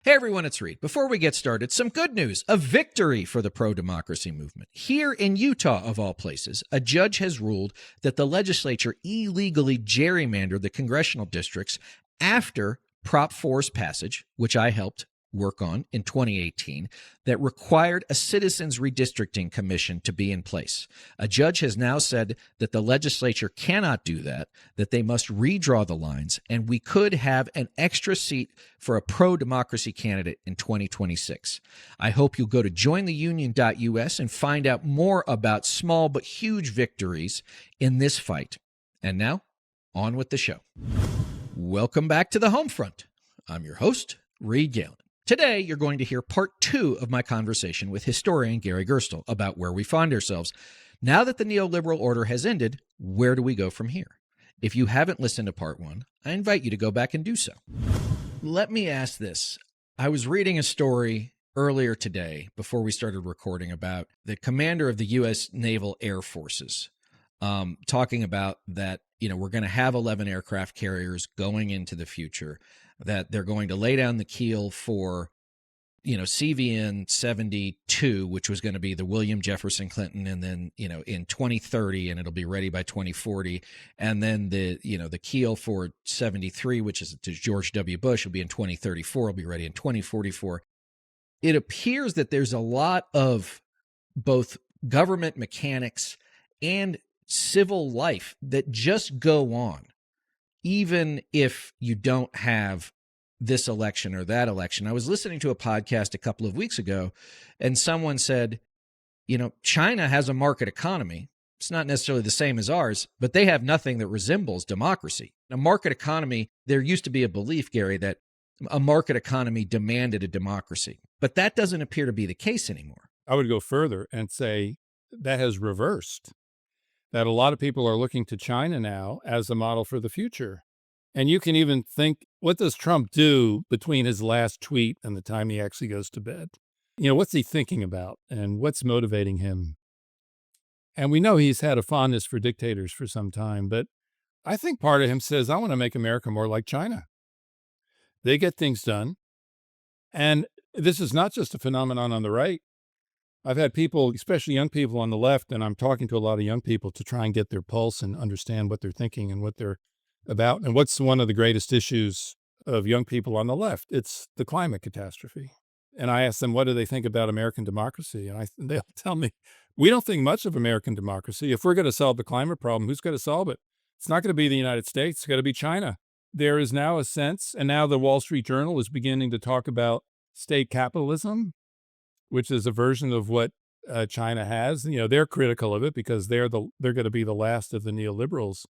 Hey everyone, it's Reed. Before we get started, some good news. A victory for the pro-democracy movement. Here in Utah, of all places, a judge has ruled that the legislature illegally gerrymandered the congressional districts after Prop 4's passage, which I helped work on in 2018, that required a citizens redistricting commission to be in place. A judge has now said that the legislature cannot do that, that they must redraw the lines, and we could have an extra seat for a pro-democracy candidate in 2026. I hope you'll go to jointheunion.us and find out more about small but huge victories in this fight. And now, on with the show. Welcome back to the home front. I'm your host, Reed Galen. Today, you're going to hear part 2 of my conversation with historian Gary Gerstle about where we find ourselves. Now that the neoliberal order has ended, where do we go from here? If you haven't listened to part 1, I invite you to go back and do so. Let me ask this. I was reading a story earlier today before we started recording about the commander of the U.S. Naval Air Forces talking about that, we're going to have 11 aircraft carriers going into the future, that they're going to lay down the keel for, CVN 72, which was going to be the William Jefferson Clinton, and then, in 2030, and it'll be ready by 2040. And then the keel for 73, which is to George W. Bush, will be in 2034, will be ready in 2044. It appears that there's a lot of both government mechanics and civil life that just go on, even if you don't have this election or that election. I was listening to a podcast a couple of weeks ago, and someone said, China has a market economy. It's not necessarily the same as ours, but they have nothing that resembles democracy. A market economy, there used to be a belief, Gary, that a market economy demanded a democracy, but that doesn't appear to be the case anymore. I would go further and say that has reversed. That a lot of people are looking to China now as a model for the future. And you can even think, what does Trump do between his last tweet and the time he actually goes to bed? What's he thinking about and what's motivating him? And we know he's had a fondness for dictators for some time, but I think part of him says, I want to make America more like China. They get things done. And this is not just a phenomenon on the right. I've had people, especially young people on the left, and I'm talking to a lot of young people to try and get their pulse and understand what they're thinking and what they're about. And what's one of the greatest issues of young people on the left? It's the climate catastrophe. And I ask them, what do they think about American democracy? And they'll tell me, we don't think much of American democracy. If we're going to solve the climate problem, who's going to solve it? It's not going to be the United States. It's going to be China. There is now a sense, and now the Wall Street Journal is beginning to talk about state capitalism, which is a version of what China has. They're critical of it because they're going to be the last of the neoliberals.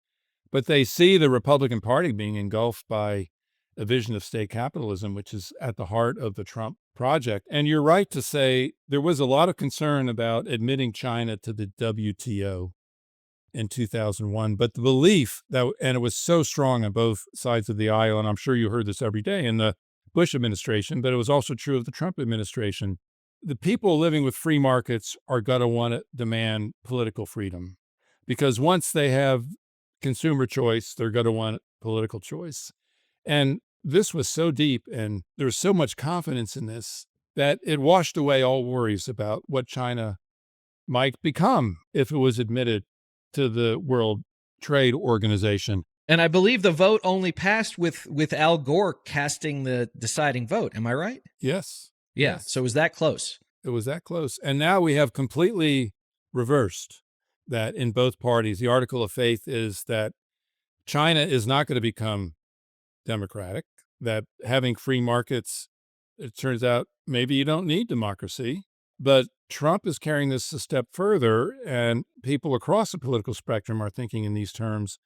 But they see the Republican Party being engulfed by a vision of state capitalism, which is at the heart of the Trump project. And you're right to say there was a lot of concern about admitting China to the WTO in 2001. But the belief and it was so strong on both sides of the aisle, and I'm sure you heard this every day in the Bush administration, but it was also true of the Trump administration. The people living with free markets are going to want to demand political freedom, because once they have consumer choice, they're going to want political choice. And this was so deep, and there was so much confidence in this, that it washed away all worries about what China might become if it was admitted to the World Trade Organization. And I believe the vote only passed with Al Gore casting the deciding vote. Am I right? Yes. Yeah. Yes. So it was that close. It was that close. And now we have completely reversed that in both parties. The article of faith is that China is not going to become democratic, that having free markets, it turns out maybe you don't need democracy. But Trump is carrying this a step further, and people across the political spectrum are thinking in these terms,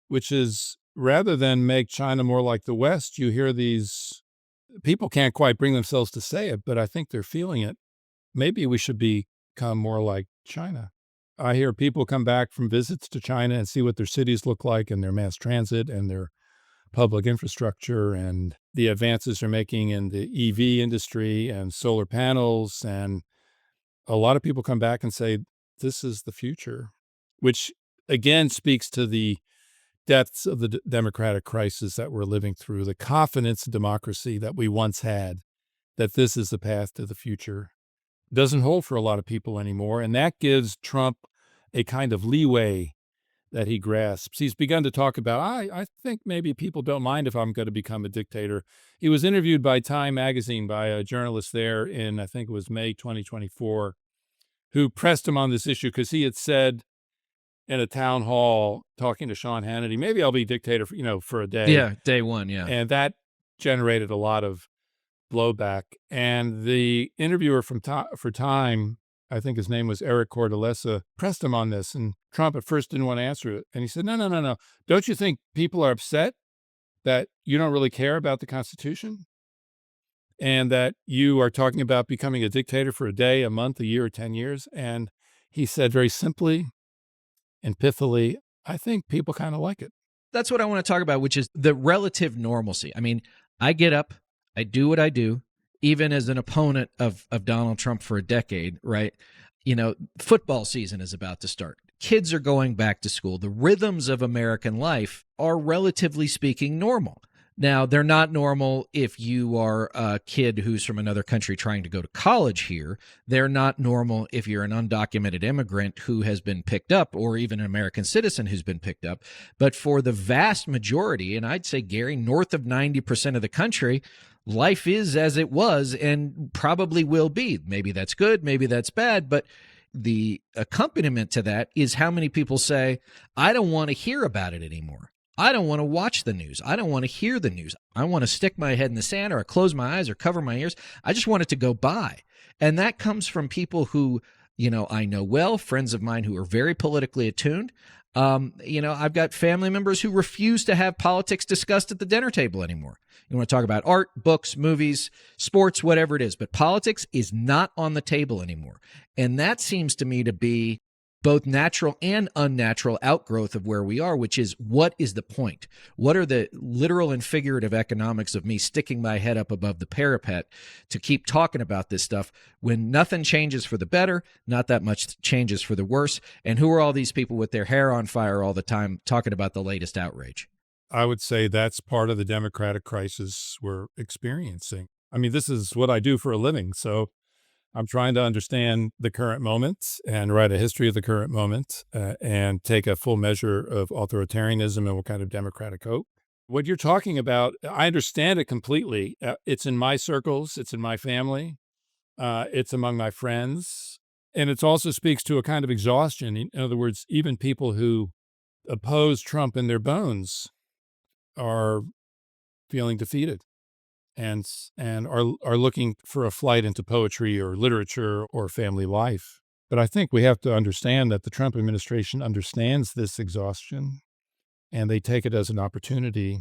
which is rather than make China more like the West, you hear these people can't quite bring themselves to say it, but I think they're feeling it. Maybe we should become more like China. I hear people come back from visits to China and see what their cities look like and their mass transit and their public infrastructure and the advances they're making in the EV industry and solar panels. And a lot of people come back and say, this is the future, which again speaks to the depths of the democratic crisis that we're living through, the confidence in democracy that we once had that this is the path to the future doesn't hold for a lot of people anymore. And that gives Trump a kind of leeway that he grasps. He's begun to talk about, I think maybe people don't mind if I'm going to become a dictator. He was interviewed by Time magazine by a journalist there in, I think it was May 2024, who pressed him on this issue because he had said in a town hall talking to Sean Hannity, maybe I'll be dictator for a day. Yeah, day one, yeah. And that generated a lot of blowback. And the interviewer for Time, I think his name was Eric Cordelesa, pressed him on this. And Trump at first didn't want to answer it. And he said, no. Don't you think people are upset that you don't really care about the Constitution? And that you are talking about becoming a dictator for a day, a month, a year, or 10 years? And he said very simply and pithily, I think people kind of like it. That's what I want to talk about, which is the relative normalcy. I mean, I get up, I do what I do, even as an opponent of Donald Trump for a decade, right? Football season is about to start. Kids are going back to school. The rhythms of American life are, relatively speaking, normal. Now, they're not normal if you are a kid who's from another country trying to go to college here. They're not normal if you're an undocumented immigrant who has been picked up, or even an American citizen who's been picked up. But for the vast majority, and I'd say, Gary, north of 90% of the country, life is as it was and probably will be. Maybe that's good, maybe that's bad, but the accompaniment to that is how many people say, I don't want to hear about it anymore. I don't want to watch the news. I don't want to hear the news. I want to stick my head in the sand, or close my eyes, or cover my ears. I just want it to go by. And that comes from people who, I know well, friends of mine who are very politically attuned. I've got family members who refuse to have politics discussed at the dinner table anymore. You want to talk about art, books, movies, sports, whatever it is, but politics is not on the table anymore. And that seems to me to be both natural and unnatural outgrowth of where we are, which is, what is the point? What are the literal and figurative economics of me sticking my head up above the parapet to keep talking about this stuff when nothing changes for the better, not that much changes for the worse? And who are all these people with their hair on fire all the time talking about the latest outrage? I would say that's part of the democratic crisis we're experiencing. I mean, this is what I do for a living, so I'm trying to understand the current moment and write a history of the current moment and take a full measure of authoritarianism and what kind of democratic hope. What you're talking about, I understand it completely. It's in my circles. It's in my family. It's among my friends. And it also speaks to a kind of exhaustion. In other words, even people who oppose Trump in their bones are feeling defeated and are looking for a flight into poetry or literature or family life. But I think we have to understand that the Trump administration understands this exhaustion, and they take it as an opportunity,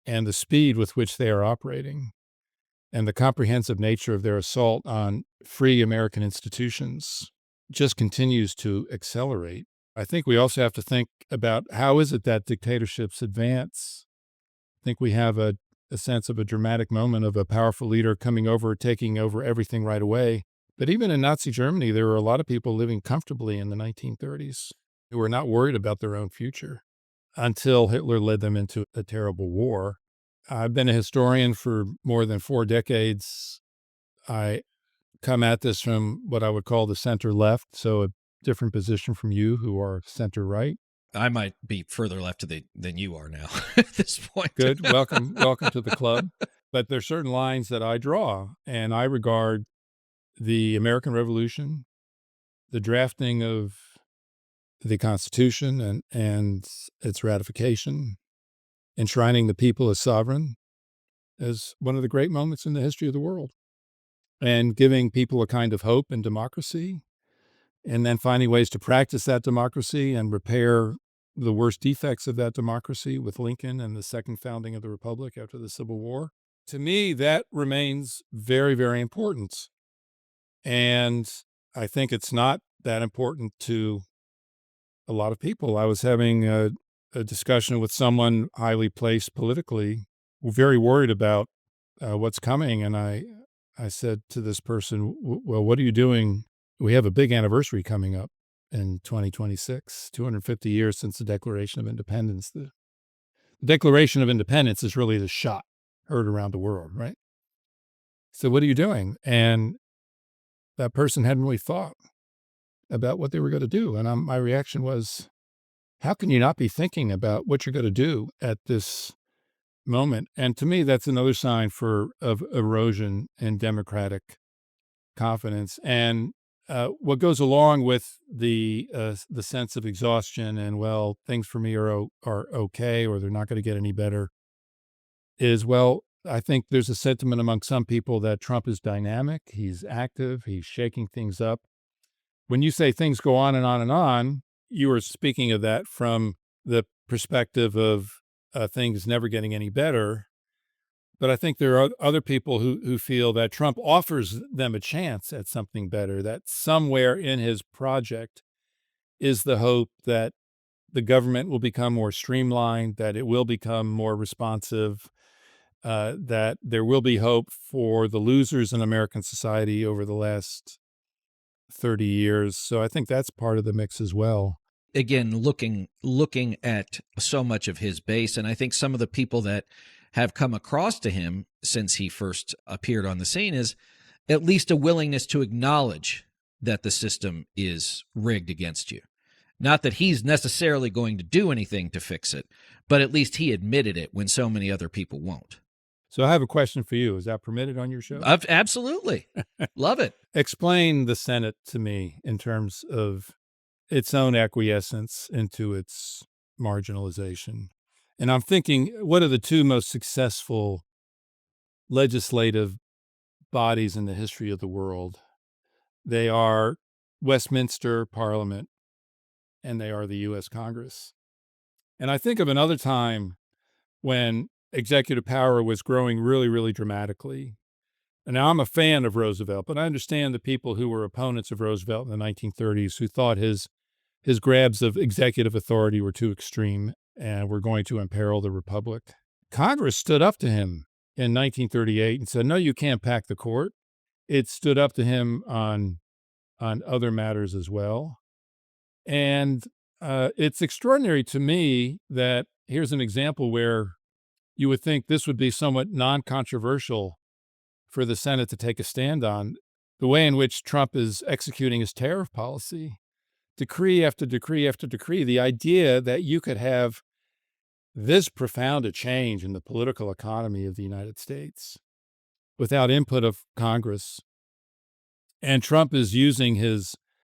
and the speed with which they are operating and the comprehensive nature of their assault on free American institutions just continues to accelerate. I think we also have to think about, how is it that dictatorships advance? I think we have a sense of a dramatic moment of a powerful leader coming over, taking over everything right away. But even in Nazi Germany, there were a lot of people living comfortably in the 1930s who were not worried about their own future until Hitler led them into a terrible war. I've been a historian for more than 4 decades. I come at this from what I would call the center left, so a different position from you who are center right. I might be further left than you are now at this point. Good. Welcome to the club. But there are certain lines that I draw, and I regard the American Revolution, the drafting of the Constitution and its ratification, enshrining the people as sovereign, as one of the great moments in the history of the world, and giving people a kind of hope and democracy, and then finding ways to practice that democracy and repair the worst defects of that democracy with Lincoln and the second founding of the Republic after the Civil War. To me, that remains very, very important. And I think it's not that important to a lot of people. I was having a discussion with someone highly placed politically, very worried about what's coming. And I said to this person, well, what are you doing? We have a big anniversary coming up in 2026, 250 years since the Declaration of Independence. The Declaration of Independence is really the shot heard around the world, right? So what are you doing? And that person hadn't really thought about what they were going to do. And my reaction was, how can you not be thinking about what you're going to do at this moment? And to me, that's another sign of erosion in democratic confidence. And what goes along with the sense of exhaustion and, well, things for me are okay, or they're not going to get any better, is, well, I think there's a sentiment among some people that Trump is dynamic, he's active, he's shaking things up. When you say things go on and on and on, you were speaking of that from the perspective of things never getting any better. But I think there are other people who feel that Trump offers them a chance at something better, that somewhere in his project is the hope that the government will become more streamlined, that it will become more responsive, that there will be hope for the losers in American society over the last 30 years. So I think that's part of the mix as well. Again, looking at so much of his base, and I think some of the people that have come across to him since he first appeared on the scene is at least a willingness to acknowledge that the system is rigged against you. Not that he's necessarily going to do anything to fix it, but at least he admitted it when so many other people won't. So I have a question for you. Is that permitted on your show? Absolutely. Love it. Explain the Senate to me in terms of its own acquiescence into its marginalization. And I'm thinking, what are the two most successful legislative bodies in the history of the world? They are Westminster Parliament and they are the U.S. Congress. And I think of another time when executive power was growing really, really dramatically. And now I'm a fan of Roosevelt, but I understand the people who were opponents of Roosevelt in the 1930s who thought his grabs of executive authority were too extreme and were going to imperil the republic. Congress stood up to him in 1938 and said, no, you can't pack the court. It stood up to him on other matters as well. And it's extraordinary to me that here's an example where you would think this would be somewhat non-controversial for the Senate to take a stand on, the way in which Trump is executing his tariff policy, decree after decree after decree, the idea that you could have this profound a change in the political economy of the United States without input of Congress. And Trump is using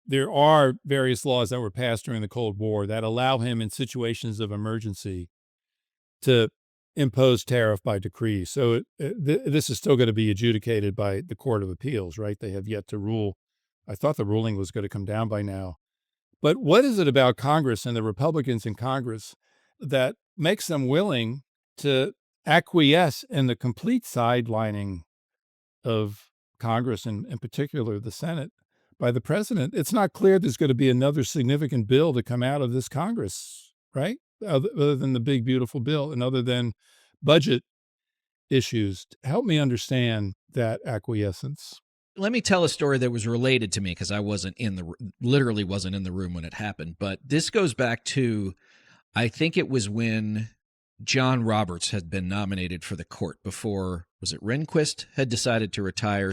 there are various laws that were passed during the Cold War that allow him in situations of emergency to impose tariff by decree. So this is still going to be adjudicated by the Court of Appeals, right? They have yet to rule. I thought the ruling was going to come down by now. But what is it about Congress and the Republicans in Congress that makes them willing to acquiesce in the complete sidelining of Congress, and in particular the Senate, by the president? It's not clear there's going to be another significant bill to come out of this Congress, right? Other than the big, beautiful bill and other than budget issues. Help me understand that acquiescence. Let me tell a story that was related to me because I literally wasn't in the room when it happened. But this goes back to, I think it was when John Roberts had been nominated for the court before, was it Rehnquist had decided to retire?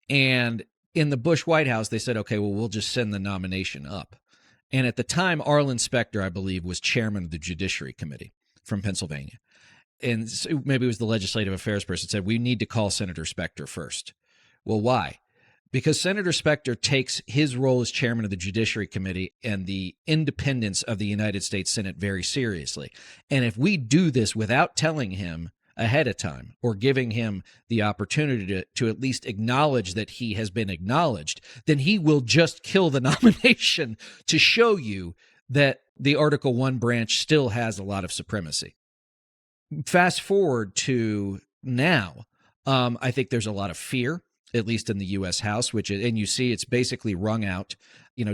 And in the Bush White House, they said, okay, well, we'll just send the nomination up. And at the time, Arlen Specter, I believe, was chairman of the Judiciary Committee from Pennsylvania. And so maybe it was the legislative affairs person said, we need to call Senator Specter first. Well, why? Because Senator Specter takes his role as chairman of the Judiciary Committee and the independence of the United States Senate very seriously. And if we do this without telling him ahead of time or giving him the opportunity to at least acknowledge that he has been acknowledged, then he will just kill the nomination to show you that the Article 1 branch still has a lot of supremacy. Fast forward to now, I think there's a lot of fear, at least in the U.S. House, and you see it's basically wrung out.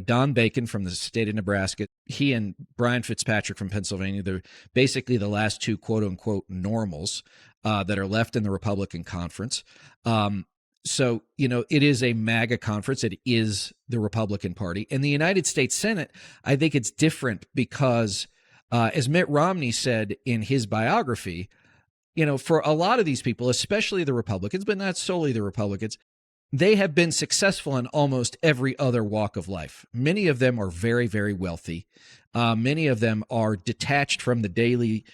Don Bacon from the state of Nebraska, he and Brian Fitzpatrick from Pennsylvania, they're basically the last two quote-unquote normals that are left in the Republican conference. So, it is a MAGA conference. It is the Republican Party. In the United States Senate, I think it's different because, as Mitt Romney said in his biography, for a lot of these people, especially the Republicans, but not solely the Republicans, they have been successful in almost every other walk of life. Many of them are very, very wealthy. Many of them are detached from the daily,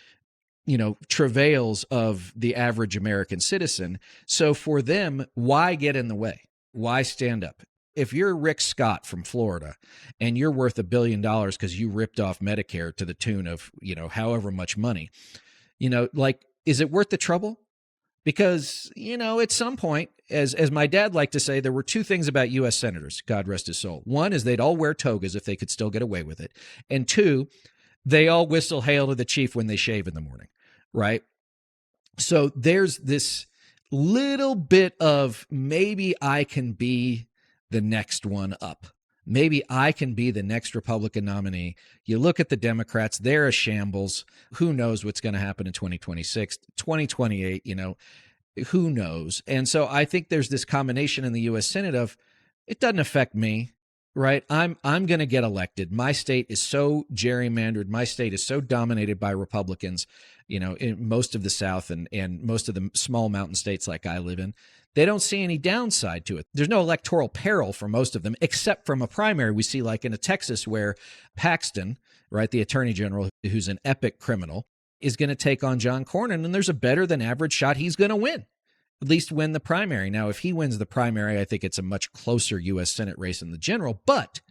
travails of the average American citizen. So for them, why get in the way? Why stand up? If you're Rick Scott from Florida and you're worth $1 billion because you ripped off Medicare to the tune of, however much money, is it worth the trouble? Because, at some point, as my dad liked to say, there were two things about U.S. senators, God rest his soul. One is they'd all wear togas if they could still get away with it. And two, they all whistle hail to the chief when they shave in the morning, right? So there's this little bit of maybe I can be the next one up. Maybe I can be the next Republican nominee. You look at the Democrats, they're a shambles. Who knows what's going to happen in 2026, 2028, who knows? And so I think there's this combination in the U.S. Senate of it doesn't affect me, right? I'm going to get elected. My state is so gerrymandered. My state is so dominated by Republicans, in most of the South and most of the small mountain states like I live in. They don't see any downside to it. There's no electoral peril for most of them, except from a primary we see like in Texas where Paxton, right, the attorney general, who's an epic criminal, is going to take on John Cornyn, and there's a better than average shot he's going to win, at least win the primary. Now, if he wins the primary, I think it's a much closer U.S. Senate race in the general. But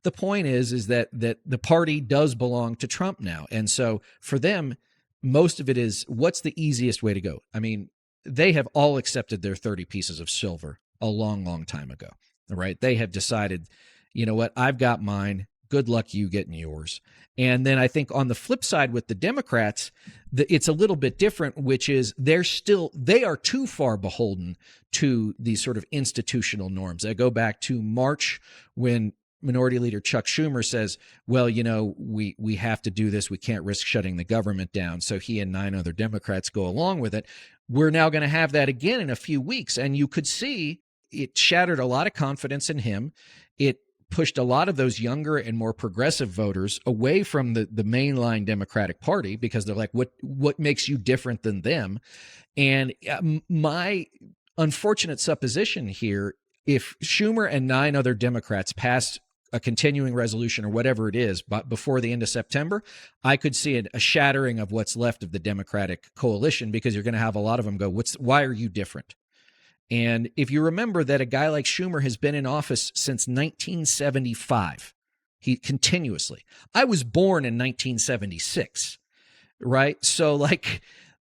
the point is that the party does belong to Trump now. And so for them, most of it is what's the easiest way to go? I mean, they have all accepted their 30 pieces of silver a long, long time ago, right? They have decided, you know what, I've got mine. Good luck you getting yours. And then I think on the flip side with the Democrats, it's a little bit different, which is they are too far beholden to these sort of institutional norms. I go back to March when Minority Leader Chuck Schumer says, well, we have to do this. We can't risk shutting the government down. So he and 9 other Democrats go along with it. We're now going to have that again in a few weeks. And you could see it shattered a lot of confidence in him. It pushed a lot of those younger and more progressive voters away from the mainline Democratic Party because they're like, what makes you different than them? And my unfortunate supposition here, if Schumer and 9 other Democrats pass a continuing resolution or whatever it is, but before the end of September, I could see a shattering of what's left of the Democratic coalition because you're going to have a lot of them go, why are you different? And if you remember that a guy like Schumer has been in office since 1975, he continuously. I was born in 1976, right? So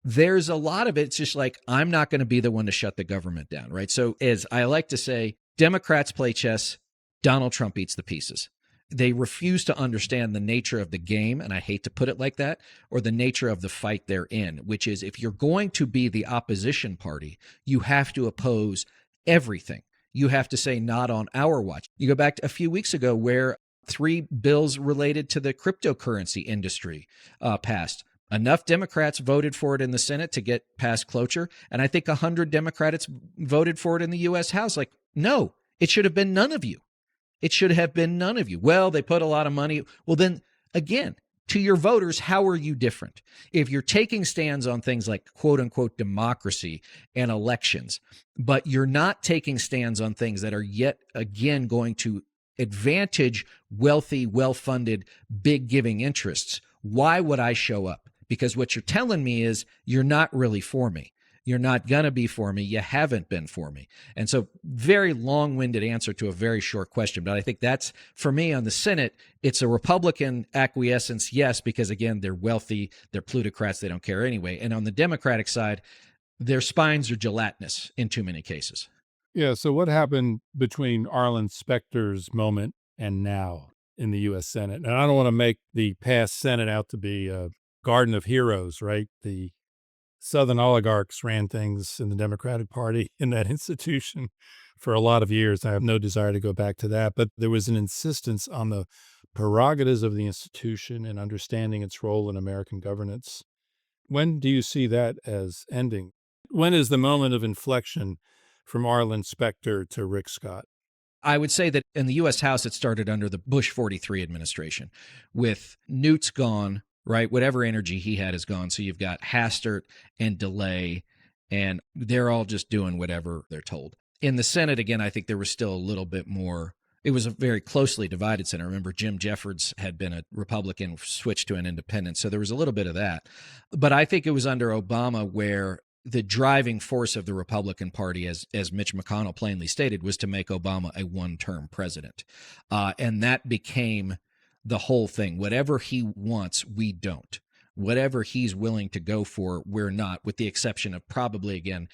there's a lot of it. It's just like, I'm not going to be the one to shut the government down, right? So as I like to say, Democrats play chess, Donald Trump eats the pieces. They refuse to understand the nature of the game, and I hate to put it like that, or the nature of the fight they're in, which is if you're going to be the opposition party, you have to oppose everything. You have to say, not on our watch. You go back to a few weeks ago where 3 bills related to the cryptocurrency industry passed. Enough Democrats voted for it in the Senate to get past cloture, and I think 100 Democrats voted for it in the U.S. House. Like, no, it should have been none of you. It should have been none of you. Well, they put a lot of money. Well, then again, to your voters, how are you different? If you're taking stands on things like quote unquote democracy and elections, but you're not taking stands on things that are yet again going to advantage wealthy, well-funded, big giving interests, why would I show up? Because what you're telling me is you're not really for me. You're not going to be for me. You haven't been for me. And so very long-winded answer to a very short question. But I think that's, for me, on the Senate, it's a Republican acquiescence, yes, because, again, they're wealthy, they're plutocrats, they don't care anyway. And on the Democratic side, their spines are gelatinous in too many cases. Yeah, so what happened between Arlen Specter's moment and now in the U.S. Senate? And I don't want to make the past Senate out to be a garden of heroes, right? The Southern oligarchs ran things in the Democratic Party in that institution for a lot of years. I have no desire to go back to that, but there was an insistence on the prerogatives of the institution and understanding its role in American governance. When do you see that as ending? When is the moment of inflection from Arlen Specter to Rick Scott? I would say that in the U.S. House, it started under the Bush 43 administration with Newt's gone, right? Whatever energy he had is gone. So you've got Hastert and DeLay, and they're all just doing whatever they're told. In the Senate, again, I think there was still a little bit more. It was a very closely divided Senate. Remember, Jim Jeffords had been a Republican, switched to an independent. So there was a little bit of that. But I think it was under Obama where the driving force of the Republican Party, as Mitch McConnell plainly stated, was to make Obama a one-term president. And that became the whole thing. Whatever he wants, we don't. Whatever he's willing to go for, we're not, with the exception of probably, again,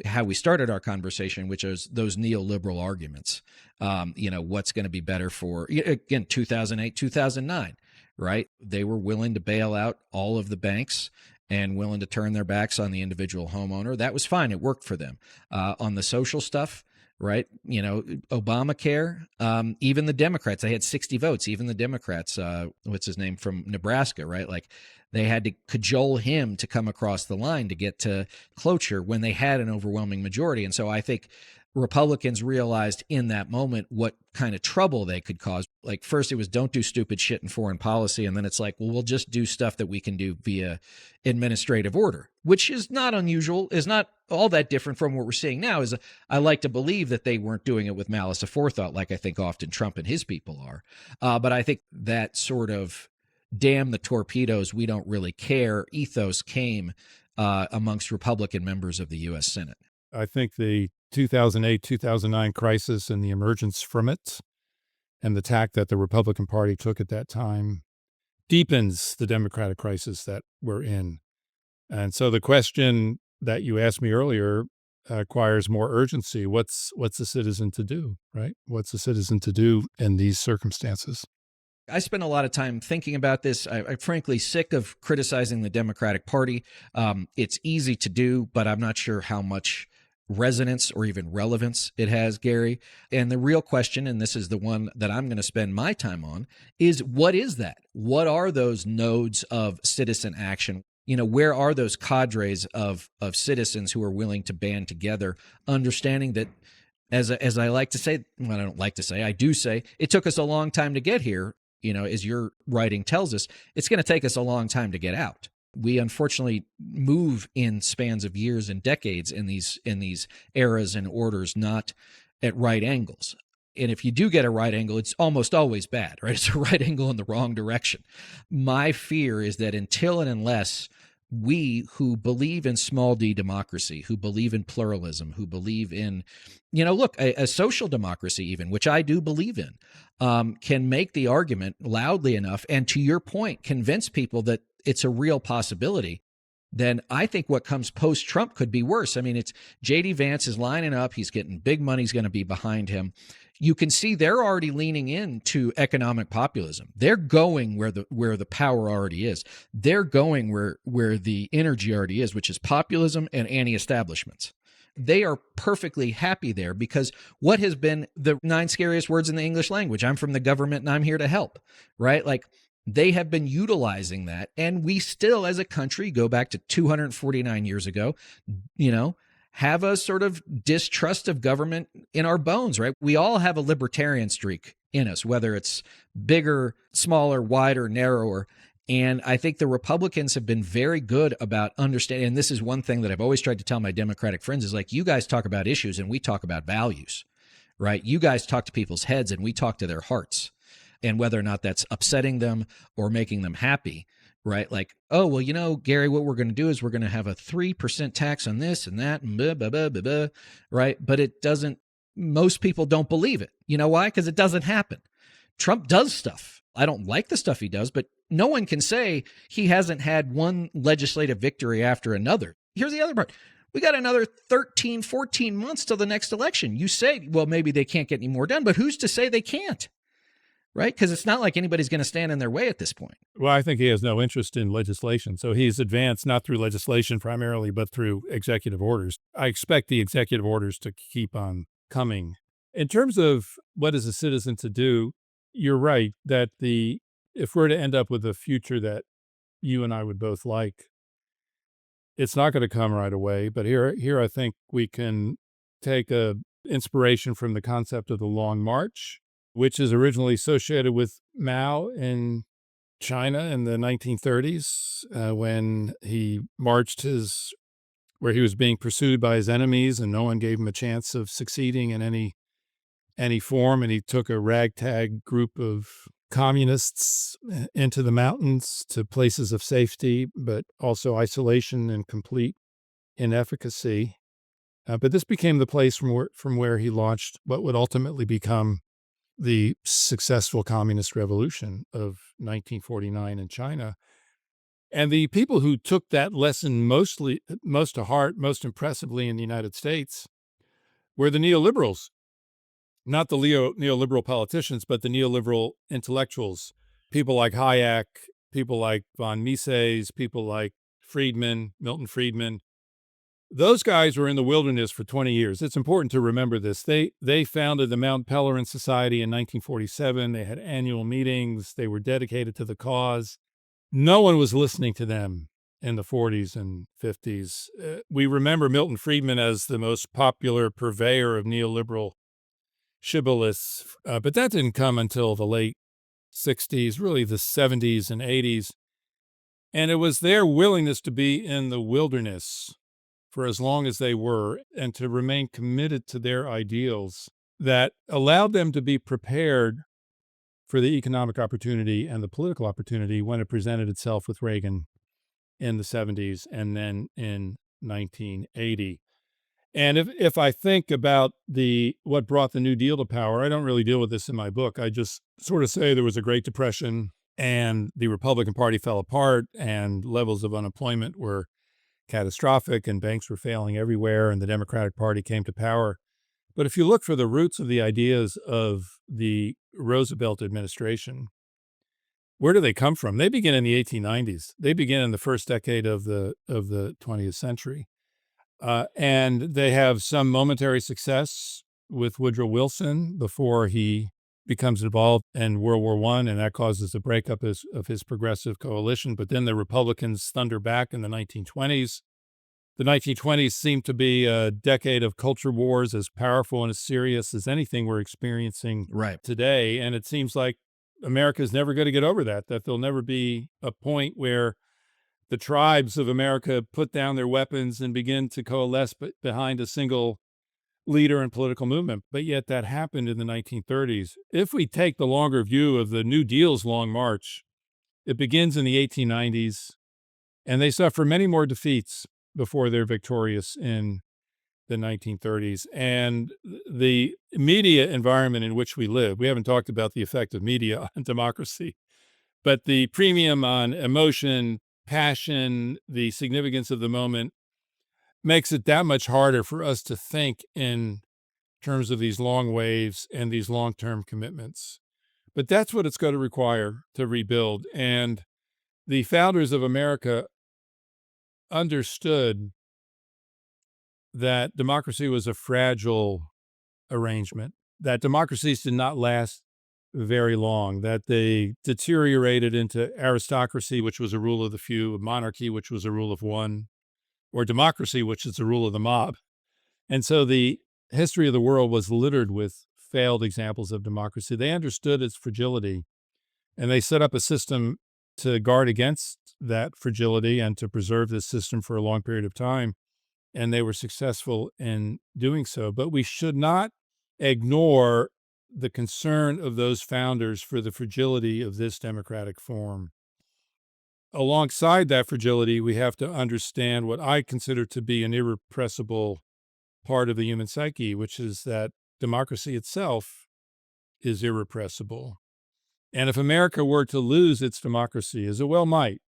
how we started our conversation, which is those neoliberal arguments. What's going to be better for, again, 2008, 2009, right? They were willing to bail out all of the banks and willing to turn their backs on the individual homeowner. That was fine. It worked for them. On the social stuff, right? Obamacare, even the Democrats, they had 60 votes. Even the Democrats, what's his name from Nebraska, right? Like they had to cajole him to come across the line to get to cloture when they had an overwhelming majority. And so I think Republicans realized in that moment what kind of trouble they could cause. Like first it was don't do stupid shit in foreign policy. And then it's like, well, we'll just do stuff that we can do via administrative order, which is not unusual, is not all that different from what we're seeing now. Is I like to believe that they weren't doing it with malice aforethought, like I think often Trump and his people are. But I think that sort of damn the torpedoes, we don't really care ethos came amongst Republican members of the U.S. Senate. I think the 2008-2009 crisis and the emergence from it and the tack that the Republican Party took at that time deepens the Democratic crisis that we're in. And so the question that you asked me earlier acquires more urgency. What's a citizen to do, right? What's a citizen to do in these circumstances? I spent a lot of time thinking about this. I'm frankly sick of criticizing the Democratic Party. It's easy to do, but I'm not sure how much resonance or even relevance it has, Gary. And the real question, and this is the one that I'm going to spend my time on, is what is that? What are those nodes of citizen action? Where are those cadres of citizens who are willing to band together, understanding that, as I like to say, well, I don't like to say, I do say, it took us a long time to get here. As your writing tells us, it's going to take us a long time to get out. We unfortunately move in spans of years and decades in these eras and orders, not at right angles. And if you do get a right angle, it's almost always bad, right? It's a right angle in the wrong direction. My fear is that until and unless we who believe in small d democracy, who believe in pluralism, who believe in, a social democracy even, which I do believe in, can make the argument loudly enough and, to your point, convince people that it's a real possibility, then I think what comes post-Trump could be worse. I mean, it's J.D. Vance is lining up. He's getting big money's going to be behind him. You can see they're already leaning into economic populism. They're going where the power already is. They're going where the energy already is, which is populism and anti-establishments. They are perfectly happy there because what has been the 9 scariest words in the English language? I'm from the government and I'm here to help, right? Like, they have been utilizing that. And we still, as a country, go back to 249 years ago, have a sort of distrust of government in our bones, right? We all have a libertarian streak in us, whether it's bigger, smaller, wider, narrower. And I think the Republicans have been very good about understanding. And this is one thing that I've always tried to tell my Democratic friends is like, you guys talk about issues and we talk about values, right? You guys talk to people's heads and we talk to their hearts. And whether or not that's upsetting them or making them happy, right? Like, oh, well, Gary, what we're going to do is we're going to have a 3% tax on this and that, and blah, blah, blah, blah, blah, right? But it doesn't, most people don't believe it. You know why? Because it doesn't happen. Trump does stuff. I don't like the stuff he does, but no one can say he hasn't had one legislative victory after another. Here's the other part. We got another 13, 14 months till the next election. You say, well, maybe they can't get any more done, but who's to say they can't? Right? Because it's not like anybody's going to stand in their way at this point. Well, I think he has no interest in legislation. So he's advanced not through legislation primarily, but through executive orders. I expect the executive orders to keep on coming. In terms of what is a citizen to do, you're right that if we're to end up with a future that you and I would both like, it's not going to come right away. But here I think we can take a inspiration from the concept of the Long March, which is originally associated with Mao in China in the 1930s when he marched where he was being pursued by his enemies and no one gave him a chance of succeeding in any form. And he took a ragtag group of communists into the mountains to places of safety, but also isolation and complete inefficacy. But this became the place from where he launched what would ultimately become the successful communist revolution of 1949 in China. And the people who took that lesson most to heart, most impressively in the United States were the neoliberals, not the neoliberal politicians, but the neoliberal intellectuals, people like Hayek, people like von Mises, people like Milton Friedman. Those guys were in the wilderness for 20 years. It's important to remember this. They founded the Mount Pelerin Society in 1947. They had annual meetings. They were dedicated to the cause. No one was listening to them in the 40s and 50s. We remember Milton Friedman as the most popular purveyor of neoliberal shibboleths, but that didn't come until the late 60s, really the 70s and 80s. And it was their willingness to be in the wilderness for as long as they were and to remain committed to their ideals that allowed them to be prepared for the economic opportunity and the political opportunity when it presented itself with Reagan in the 70s and then in 1980. And if I think about what brought the New Deal to power, I don't really deal with this in my book. I just sort of say there was a Great Depression and the Republican Party fell apart and levels of unemployment were catastrophic and banks were failing everywhere and the Democratic Party came to power. But if you look for the roots of the ideas of the Roosevelt administration, where do they come from? They begin in the 1890s. They begin in the first decade of the 20th century. And they have some momentary success with Woodrow Wilson before he becomes involved in World War I, and that causes the breakup of his progressive coalition. But then the Republicans thunder back in the 1920s. The 1920s seem to be a decade of culture wars as powerful and as serious as anything we're experiencing today. And it seems like America's never going to get over that there'll never be a point where the tribes of America put down their weapons and begin to coalesce behind a single leader and political movement. But yet that happened in the 1930s. If we take the longer view of the New Deal's long march, it begins in the 1890s, and they suffer many more defeats before they're victorious in the 1930s. And the media environment in which we live, we haven't talked about the effect of media on democracy, but the premium on emotion, passion, the significance of the moment makes it that much harder for us to think in terms of these long waves and these long-term commitments. But that's what it's going to require to rebuild. And the founders of America understood that democracy was a fragile arrangement, that democracies did not last very long, that they deteriorated into aristocracy, which was a rule of the few, monarchy, which was a rule of one, or democracy, which is the rule of the mob. And so the history of the world was littered with failed examples of democracy. They understood its fragility, and they set up a system to guard against that fragility and to preserve this system for a long period of time. And they were successful in doing so. But we should not ignore the concern of those founders for the fragility of this democratic form. Alongside that fragility, we have to understand what I consider to be an irrepressible part of the human psyche, which is that democracy itself is irrepressible. And if America were to lose its democracy, as it well might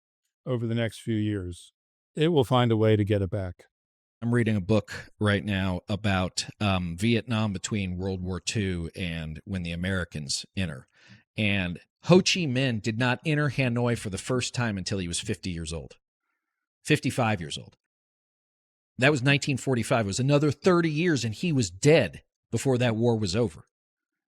over the next few years, it will find a way to get it back. I'm reading a book right now about Vietnam between World War II and when the Americans enter. And Ho Chi Minh did not enter Hanoi for the first time until he was 50 years old, 55 years old. That was 1945. It was another 30 years, and he was dead before that war was over,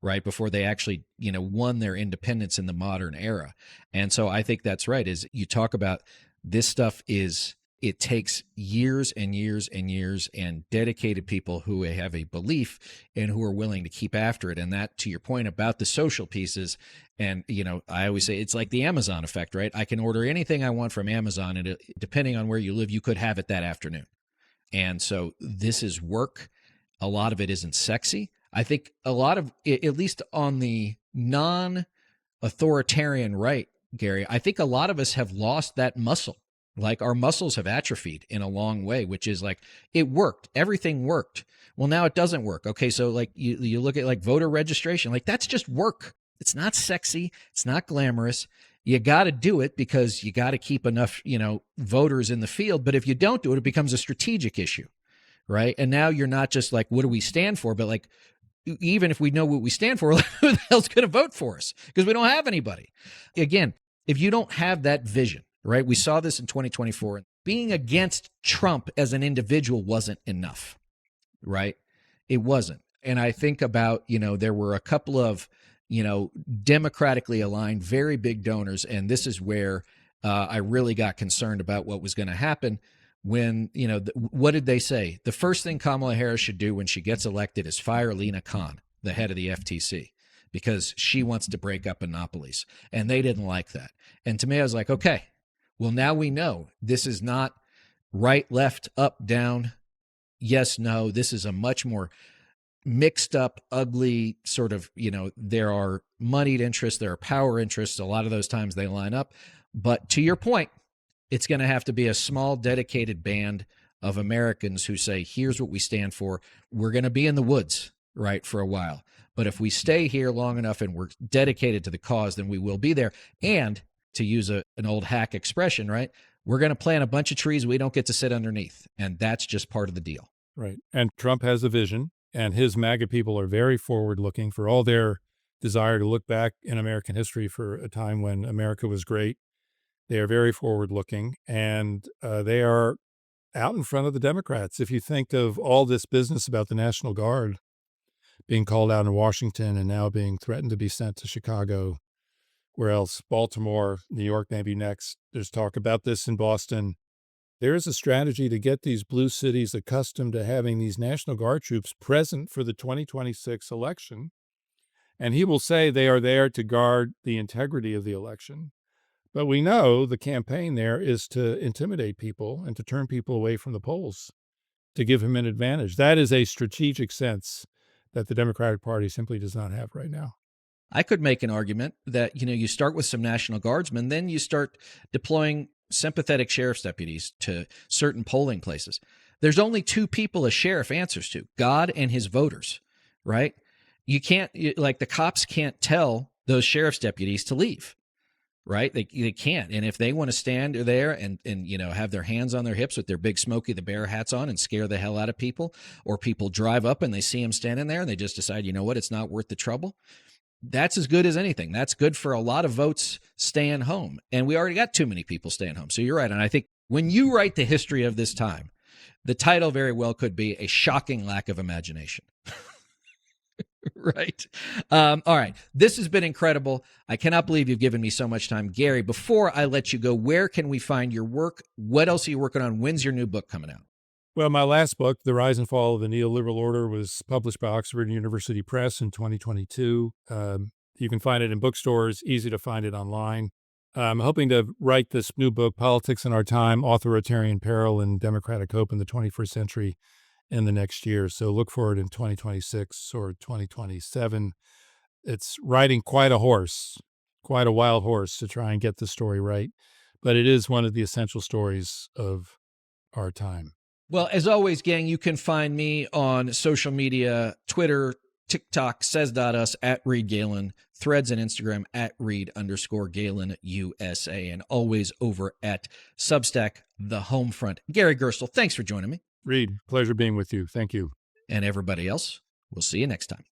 right? Before they actually, won their independence in the modern era. And so I think that's right, is you talk about this stuff is it takes years and years and years and dedicated people who have a belief and who are willing to keep after it. And that, to your point about the social pieces, and, I always say it's like the Amazon effect, right? I can order anything I want from Amazon, and depending on where you live, you could have it that afternoon. And so this is work. A lot of it isn't sexy. I think a lot of, at least on the non-authoritarian right, Gary, I think a lot of us have lost that muscle. Like our muscles have atrophied in a long way, which is like, it worked. Everything worked. Well, now it doesn't work. Okay, so like you look at like voter registration, like that's just work. It's not sexy. It's not glamorous. You got to do it because you got to keep enough, voters in the field. But if you don't do it, it becomes a strategic issue, right? And now you're not just like, what do we stand for? But like, even if we know what we stand for, who the hell's going to vote for us? Because we don't have anybody. Again, if you don't have that vision, right? We saw this in 2024. Being against Trump as an individual wasn't enough, right? It wasn't. And I think about, there were a couple of, democratically aligned, very big donors. And this is where I really got concerned about what was going to happen when, what did they say? The first thing Kamala Harris should do when she gets elected is fire Lena Khan, the head of the FTC, because she wants to break up monopolies. And they didn't like that. And to me, I was like, okay, well, now we know this is not right, left, up, down, yes, no. This is a much more mixed up, ugly sort of, there are moneyed interests, there are power interests. A lot of those times they line up. But to your point, it's going to have to be a small, dedicated band of Americans who say, here's what we stand for. We're going to be in the woods, right, for a while. But if we stay here long enough and we're dedicated to the cause, then we will be there. And to use an old hack expression, right, we're going to plant a bunch of trees we don't get to sit underneath. And that's just part of the deal. Right. And Trump has a vision, and his MAGA people are very forward-looking for all their desire to look back in American history for a time when America was great. They are very forward-looking, and they are out in front of the Democrats. If you think of all this business about the National Guard being called out in Washington and now being threatened to be sent to Chicago, where else? Baltimore, New York, maybe next. There's talk about this in Boston. There is a strategy to get these blue cities accustomed to having these National Guard troops present for the 2026 election. And he will say they are there to guard the integrity of the election. But we know the campaign there is to intimidate people and to turn people away from the polls, to give him an advantage. That is a strategic sense that the Democratic Party simply does not have right now. I could make an argument that, you start with some National Guardsmen, then you start deploying sympathetic sheriff's deputies to certain polling places. There's only two people a sheriff answers to, God and his voters, right? You can't, like the cops can't tell those sheriff's deputies to leave, right? They can't. And if they want to stand there and have their hands on their hips with their big Smokey the Bear hats on and scare the hell out of people, or people drive up and they see them standing there and they just decide, you know what, it's not worth the trouble. That's as good as anything. That's good for a lot of votes staying home. And we already got too many people staying home. So you're right. And I think when you write the history of this time, the title very well could be A Shocking Lack of Imagination. Right. All right. This has been incredible. I cannot believe you've given me so much time. Gary, before I let you go, where can we find your work? What else are you working on? When's your new book coming out? Well, my last book, The Rise and Fall of the Neoliberal Order, was published by Oxford University Press in 2022. You can find it in bookstores, easy to find it online. I'm hoping to write this new book, Politics in Our Time, Authoritarian Peril and Democratic Hope in the 21st Century, in the next year. So look for it in 2026 or 2027. It's riding quite a wild horse to try and get the story right. But it is one of the essential stories of our time. Well, as always, gang, you can find me on social media, Twitter, TikTok, says.us, at Reed Galen, Threads and Instagram, at Reed_Galen USA, and always over at Substack, The Homefront. Gary Gerstle, thanks for joining me. Reed, pleasure being with you. Thank you. And everybody else, we'll see you next time.